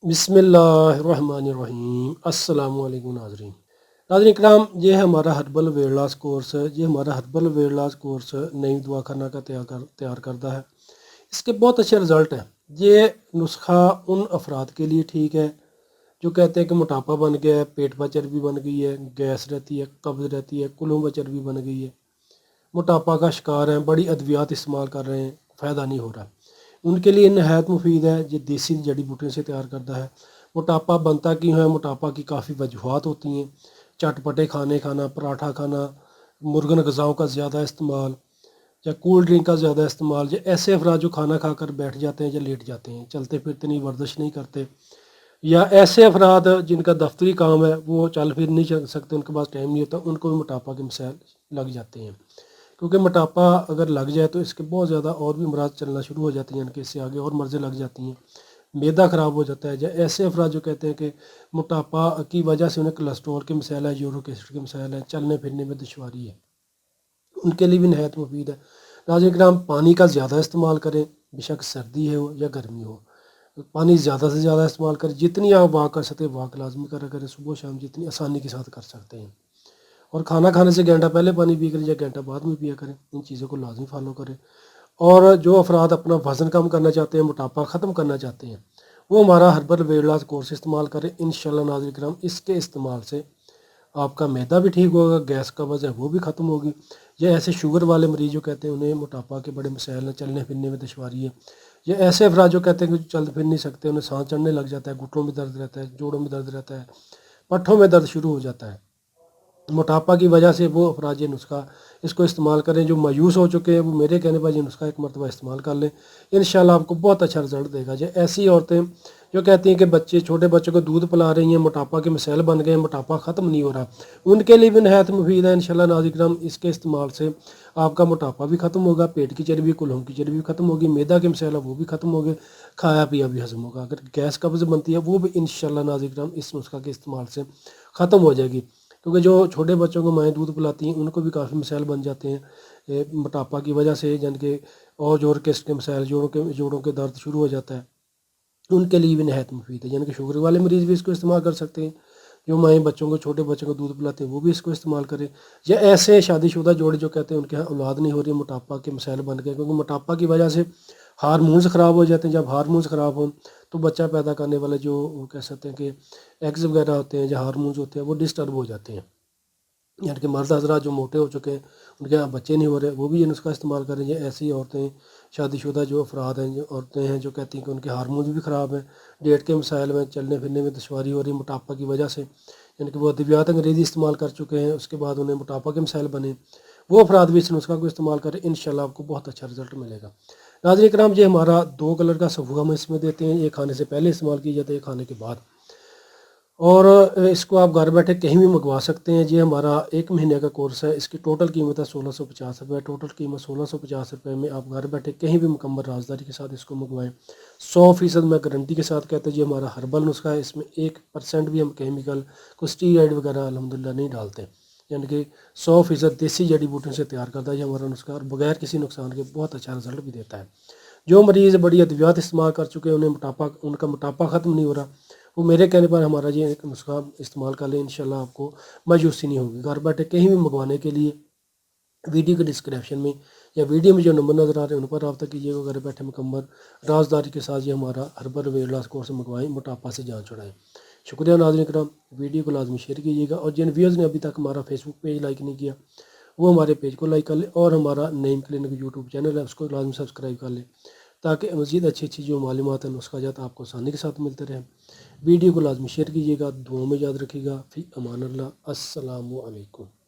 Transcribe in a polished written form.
बिस्मिल्लाहिर्रहमानिर्रहीम। अस्सलाम वालेकुम नाज़रीन। नाज़रीन कराम, ये है हमारा हर्बल वेट लॉस कोर्स है। ये हमारा हर्बल वेट लॉस कोर्स नई दवाखाना का तैयार करता है। इसके बहुत अच्छे रिज़ल्ट हैं। ये नुस्खा उन अफराद के लिए ठीक है जो कहते हैं कि मोटापा बन गया है, पेट पर चर्बी बन गई है, गैस रहती है, कब्ज़ रहती है, कुलों पर चर्बी बन गई है, मोटापा का शिकार हैं, बड़ी अद्वियात इस्तेमाल कर रहे हैं, फ़ायदा नहीं हो रहा। उनके लिए नहायत मुफीद है। ये देसी जड़ी बूटियों से तैयार करता है। मोटापा बनता क्यों है? मोटापा की काफ़ी वजूहत होती हैं। चटपटे खाने खाना, पराठा खाना, मुर्गन ग़िज़ाओं का ज़्यादा इस्तेमाल या कोल्ड ड्रिंक का ज़्यादा इस्तेमाल, या ऐसे अफराद जो खाना खाकर बैठ जाते हैं या लेट जाते हैं, चलते फिरते नहीं, वर्जिश नहीं करते, या ऐसे अफराद जिनका दफ्तरी काम है, वो चल फिर नहीं चल सकते, उनके पास टाइम नहीं होता, उनको भी मोटापा के मसाइल लग जाते हैं। क्योंकि मोटापा अगर लग जाए तो इसके बहुत ज़्यादा और भी अमराज चलना शुरू हो जाती हैं, इनके इससे आगे और मर्ज़ें लग जाती हैं, मैदा ख़राब हो जाता है। या ऐसे अफराद जो कहते हैं कि मोटापा की वजह से उन्हें कोलेस्ट्रॉल के मसाइल है, यूरिक एसिड के मसाइल है, चलने फिरने में दुश्वारी है, उनके लिए भी नहायत मुफीद है। नाज़रीन किराम, पानी का ज़्यादा इस्तेमाल करें, बेशक सर्दी हो या गर्मी हो। पानी ज़्यादा से ज़्यादा इस्तेमाल करें। जितनी आप वाक कर सकते हैं वाक लाजमी करा करें, सुबह शाम जितनी आसानी के साथ कर सकते हैं। और खाना खाने से घंटा पहले पानी पी करें या घंटा बाद में पिया करें। इन चीज़ों को लाजमी फॉलो करें। और जो अफराद अपना वज़न कम करना चाहते हैं, मोटापा ख़त्म करना चाहते हैं, वो हमारा हर्बल वेट लॉस कोर्स इस्तेमाल करें। इंशाल्लाह नाज़रीन किराम, इसके इस्तेमाल से आपका मैदा भी ठीक होगा, गैस का वजह वो भी ख़त्म होगी। या ऐसे शुगर वाले मरीज जो कहते हैं उन्हें मोटापा के बड़े मसाइल हैं, चलने फिरने में दुश्वारी है, या ऐसे अफराद जो कहते हैं कि चल फिर नहीं सकते, उन्हें सांस चढ़ने लग जाता है, घुटनों में दर्द रहता है, जोड़ों में दर्द रहता है, पट्ठों में दर्द शुरू हो जाता है, मोटापा की वजह से, वो अफराद ये नुस्खा इसको इस्तेमाल करें। जो मायूस हो चुके हैं वो मेरे कहने पर ये नुस्खा एक मरतबा इस्तेमाल कर लें, इंशाल्लाह आपको बहुत अच्छा रिजल्ट देगा। जो ऐसी औरतें जो कहती हैं कि बच्चे, छोटे बच्चों को दूध पिला रही हैं, मोटापा के मसाइल बन गए हैं, मोटापा ख़त्म नहीं हो रहा, उनके लिए भी नहायत मुफीद है। इंशाल्लाह नाज़रीन किराम, इसके इस्तेमाल से आपका मोटापा भी ख़त्म होगा, पेट की चर्बी, कुल्हों की चर्बी भी ख़त्म होगी, मैदा के मसाइल वो भी ख़त्म होंगे, खाया पिया भी हज़म होगा। अगर गैस कब्ज़ बनती है वो भी इंशाल्लाह नाज़रीन किराम इस नुस्खा के इस्तेमाल से ख़त्म हो जाएगी। क्योंकि जो छोटे बच्चों को माएँ दूध पिलाती हैं उनको भी काफ़ी मसाइल बन जाते हैं मोटापा की वजह से, जन के और जोड़ के मसाइल, जोड़ों के दर्द शुरू हो जाता है, उनके लिए भी नहायत मुफीद है। यानी कि शुगर वाले मरीज़ भी इसको इस्तेमाल कर सकते हैं। जो माएँ बच्चों को, छोटे बच्चों को दूध पिलाते हैं वो भी इसको इस्तेमाल करें। या ऐसे शादीशुदा जोड़े जो कहते हैं उनके यहाँ औलाद नहीं हो रही, मोटापा के मसाइल बन गए, क्योंकि मोटापा की वजह से हार्मोन्स ख़राब हो जाते हैं। जब हार्मोन्स ख़राब हों तो बच्चा पैदा करने वाले जो वो कह सकते हैं कि एग्स वगैरह होते हैं, जो हार्मोन्स होते हैं, वो डिस्टर्ब हो जाते हैं। यानी कि मर्द हज़रात जो मोटे हो चुके हैं, उनके यहाँ बच्चे नहीं हो रहे, वो भी ये नुस्खा इस्तेमाल करें। ये ऐसी औरतें, शादीशुदा जो अफराद हैं, जो औरतें हैं जो कहती हैं कि उनके हार्मोन्स भी ख़राब हैं, डेट के मसाइल में, चलने फिरने में दुश्वारी हो रही है मोटापा की वजह से, यानी कि वो अद्वियात अंग्रेज़ी इस्तेमाल कर चुके हैं, उसके बाद उन्हें मोटापा के मसाइल बने, वो अफराद भी इस नुस्खा को इस्तेमाल करें। इंशाल्लाह आपको बहुत अच्छा रिजल्ट मिलेगा। नाज़रीन किराम, ये हमारा 2 कलर का सफ़ूआ हम इसमें देते हैं। ये खाने से पहले इस्तेमाल किया जाता है, ये खाने के बाद। और इसको आप घर बैठे कहीं भी मंगवा सकते हैं। ये हमारा 1 महीने का कोर्स है। इसकी टोटल कीमत है 1650 रुपये। टोटल कीमत 1650 रुपये में आप घर बैठे कहीं भी मुकम्मल राजदारी के साथ इसको मंगवाएं। 100% मैं गारंटी के साथ कहता हूँ, ये हमारा हर्बल नुस्खा है। इसमें 1% भी हम केमिकल, कोई स्टीरॉइड वगैरह अल्हम्दुलिल्लाह नहीं डालते। यानी कि 100% देसी जड़ी बूटियों से तैयार करता है ये हमारा नुस्खा, और बगैर किसी नुकसान के बहुत अच्छा रिजल्ट भी देता है। जो मरीज़ बड़ी अद्वियात इस्तेमाल कर चुके हैं, उनका मोटापा ख़त्म नहीं हो रहा, वो मेरे कहने पर हमारा ये एक नुस्खा इस्तेमाल कर लें। इंशाल्लाह आपको मायूसी नहीं होगी। घर बैठे कहीं भी मंगवाने के लिए वीडियो के डिस्क्रिप्शन में या वीडियो में जो नंबर नज़र आ रहे हैं उन पर रब्ता कीजिएगा। घर बैठे मुकम्मल राजदारी के साथ ये हमारा हर्बल वेट लॉस कोर्स मंगवाएँ, मोटापा से जान छुड़ाएँ। शुक्रिया नाज़रीन करम, वीडियो को लाजमी शेयर कीजिएगा, और जिन व्यूअर्स ने अभी तक हमारा फेसबुक पेज लाइक नहीं किया वो हमारे पेज को लाइक कर लें, और हमारा नईम क्लिनिक यूट्यूब चैनल है उसको लाजमी सब्सक्राइब कर लें, ताकि मज़ीद अच्छी अच्छी जो मालूमात हैं, नुस्ख़ाजात आपको आसानी के साथ मिलते रहें। वीडियो को लाजमी शेयर कीजिएगा, दुआओं में याद रखिएगा। फ़ी अमान अल्लाह। अस्सलामु अलैकुम।